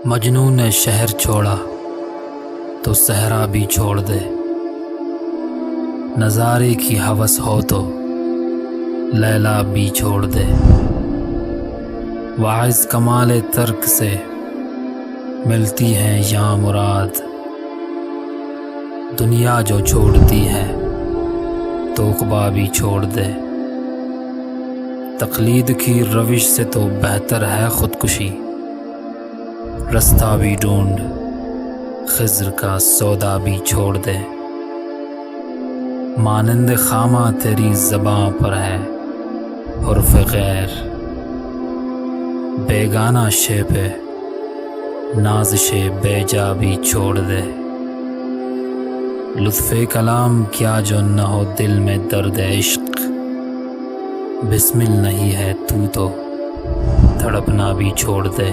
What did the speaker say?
مجنوں نے شہر چھوڑا تو صحرا بھی چھوڑ دے، نظارے کی ہوس ہو تو لیلا بھی چھوڑ دے۔ واعظ کمال ترک سے ملتی ہیں یا مراد، دنیا جو چھوڑتی ہے تو عقبیٰ بھی چھوڑ دے۔ تقلید کی روش سے تو بہتر ہے خودکشی، رستہ بھی ڈھونڈ خضر کا سودا بھی چھوڑ دے۔ مانند خامہ تیری زباں پر ہے حرف غیر، بیگانہ شے پہ نازش بے جا بھی چھوڑ دے۔ لطف کلام کیا جو نہ ہو دل میں درد عشق، بسمل نہیں ہے تو تڑپنا بھی چھوڑ دے۔